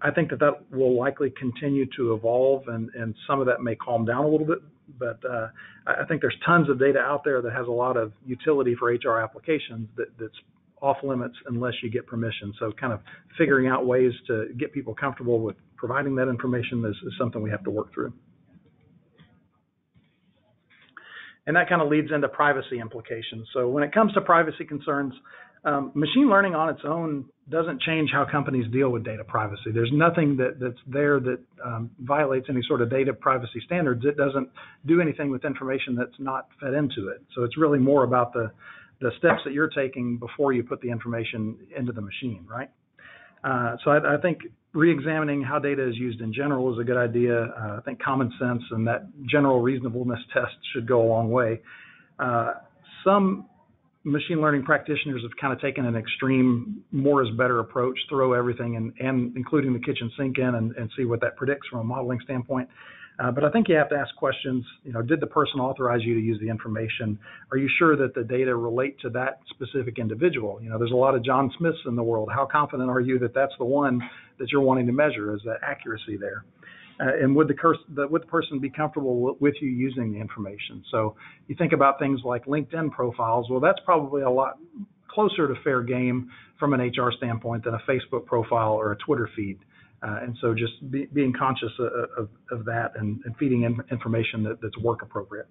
I think that will likely continue to evolve, and some of that may calm down a little bit, but I think there's tons of data out there that has a lot of utility for HR applications that's off limits unless you get permission. So kind of figuring out ways to get people comfortable with providing that information is something we have to work through. And that kind of leads into privacy implications. So when it comes to privacy concerns, machine learning on its own doesn't change how companies deal with data privacy. There's nothing that's there that violates any sort of data privacy standards. It doesn't do anything with information that's not fed into it. So it's really more about the steps that you're taking before you put the information into the machine, right? So I think re-examining how data is used in general is a good idea. I think common sense and that general reasonableness test should go a long way. Some machine learning practitioners have kind of taken an extreme, more is better approach, throw everything and including the kitchen sink in and see what that predicts from a modeling standpoint. But I think you have to ask questions, did the person authorize you to use the information? Are you sure that the data relate to that specific individual? There's a lot of John Smiths in the world. How confident are you that that's the one that you're wanting to measure? Is that accuracy there? And would the person be comfortable with you using the information? So you think about things like LinkedIn profiles. Well, that's probably a lot closer to fair game from an HR standpoint than a Facebook profile or a Twitter feed. And so just being conscious of that and feeding in information that's work appropriate.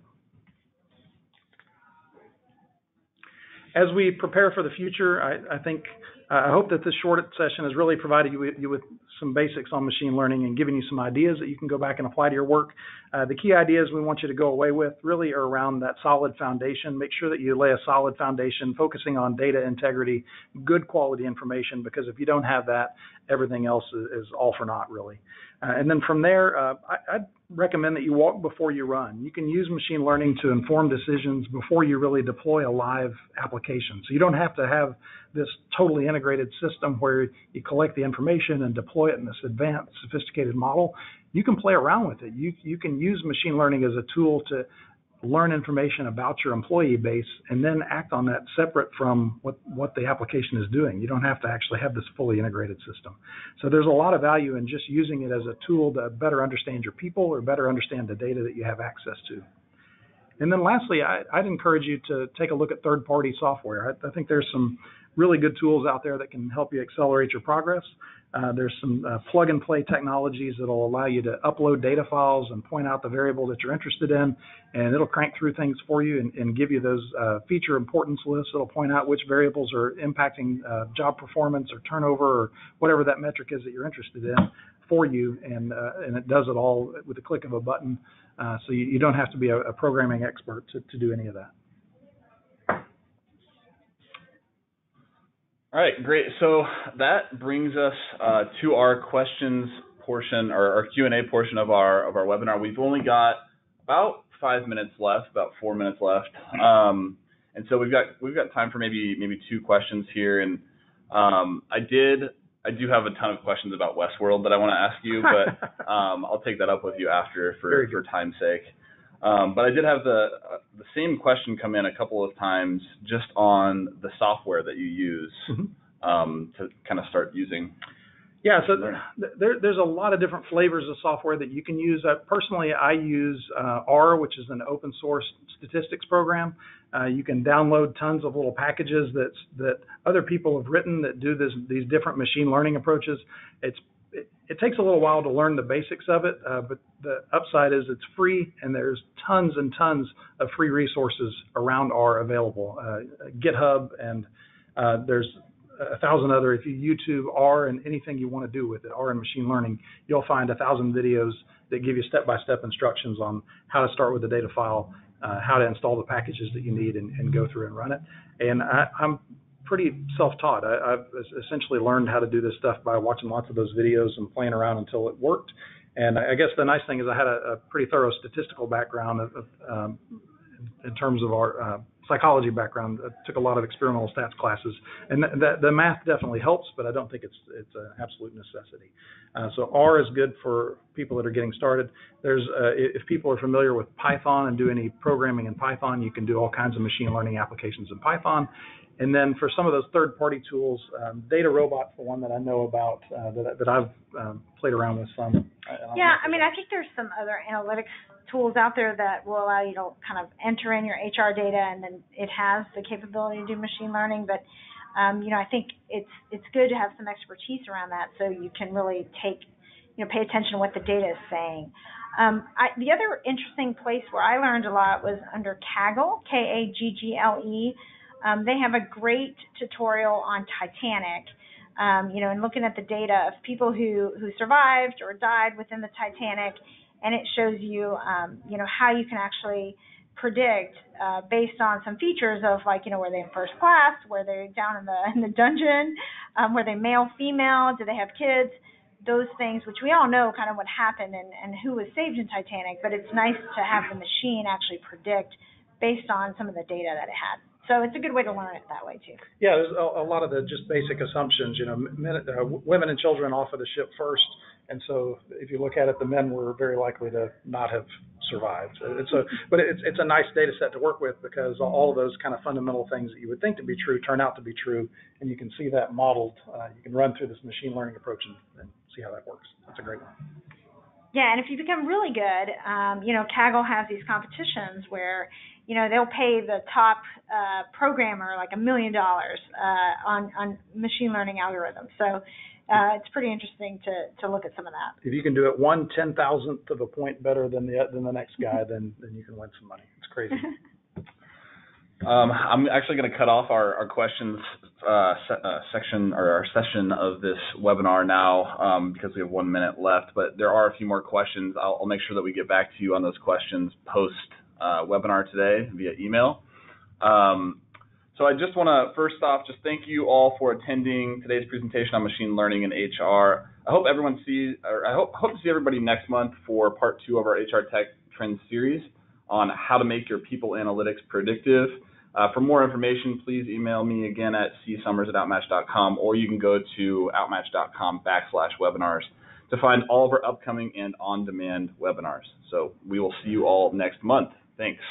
As we prepare for the future, I hope that this short session has really provided you with some basics on machine learning and given you some ideas that you can go back and apply to your work. The key ideas we want you to go away with really are around that solid foundation. Make sure that you lay a solid foundation, focusing on data integrity, good quality information, because if you don't have that, everything else is all for naught, really. And then from there, I'd recommend that you walk before you run. You can use machine learning to inform decisions before you really deploy a live application. So you don't have to have this totally integrated system where you collect the information and deploy it in this advanced, sophisticated model. You can play around with it. You can use machine learning as a tool to learn information about your employee base and then act on that separate from what the application is doing. You don't have to actually have this fully integrated system. So there's a lot of value in just using it as a tool to better understand your people or better understand the data that you have access to. And then lastly, I'd encourage you to take a look at third-party software. I think there's some really good tools out there that can help you accelerate your progress. There's some plug-and-play technologies that will allow you to upload data files and point out the variable that you're interested in, and it'll crank through things for you and give you those feature importance lists. It'll point out which variables are impacting job performance or turnover or whatever that metric is that you're interested in for you, and it does it all with the click of a button, so you don't have to be a programming expert to do any of that. All right, great. So that brings us to our questions portion, or our Q&A portion of our webinar. We've only got about 5 minutes left, about 4 minutes left, and so we've got time for maybe 2 questions here. And I do have a ton of questions about Westworld that I want to ask you, but I'll take that up with you after for time's sake. But I did have the same question come in a couple of times just on the software that you use to kind of start using. Yeah, so there's a lot of different flavors of software that you can use. Personally, I use R, which is an open source statistics program. You can download tons of little packages that other people have written that do these different machine learning approaches. It takes a little while to learn the basics of it, but the upside is it's free, and there's tons and tons of free resources around R available. GitHub, and there's 1,000 other. If you YouTube R and anything you want to do with it, R and machine learning, you'll find 1,000 videos that give you step-by-step instructions on how to start with the data file, how to install the packages that you need, and go through and run it. And I'm pretty self-taught. I've essentially learned how to do this stuff by watching lots of those videos and playing around until it worked. And I guess the nice thing is I had a pretty thorough statistical background in terms of our psychology background. I took a lot of experimental stats classes, and the math definitely helps, but I don't think it's an absolute necessity. So R is good for people that are getting started. If people are familiar with Python and do any programming in Python, you can do all kinds of machine learning applications in Python. And then for some of those third-party tools, Data Robot's the one that I know about that I've played around with some. Yeah, I mean, I think there's some other analytics tools out there that will allow you to kind of enter in your HR data, and then it has the capability to do machine learning. But I think it's good to have some expertise around that, so you can really pay attention to what the data is saying. The other interesting place where I learned a lot was under Kaggle, Kaggle. They have a great tutorial on Titanic, and looking at the data of people who survived or died within the Titanic, and it shows you, how you can actually predict based on some features of were they in first class, were they down in the dungeon, were they male, female, do they have kids, those things, which we all know kind of what happened and who was saved in Titanic, but it's nice to have the machine actually predict based on some of the data that it had. So it's a good way to learn it that way too. Yeah, there's a lot of the just basic assumptions. Women and children off of the ship first, and so if you look at it, the men were very likely to not have survived. But it's a nice data set to work with because all of those kind of fundamental things that you would think to be true turn out to be true, and you can see that modeled. You can run through this machine learning approach and see how that works. That's a great one. Yeah, and if you become really good, Kaggle has these competitions where they'll pay the top programmer like $1 million on machine learning algorithms. So it's pretty interesting to look at some of that. If you can do it 1/10,000th of a point better than the next guy, then you can win some money. It's crazy. I'm actually going to cut off our questions section or our session of this webinar now because we have 1 minute left. But there are a few more questions. I'll make sure that we get back to you on those questions post webinar today via email. So I just want to first off just thank you all for attending today's presentation on machine learning in HR. I hope hope to see everybody next month for part 2 of our HR Tech Trends series on how to make your people analytics predictive. For more information, please email me again at csummers@outmatch.com, or you can go to outmatch.com/webinars to find all of our upcoming and on-demand webinars. So we will see you all next month. Thanks.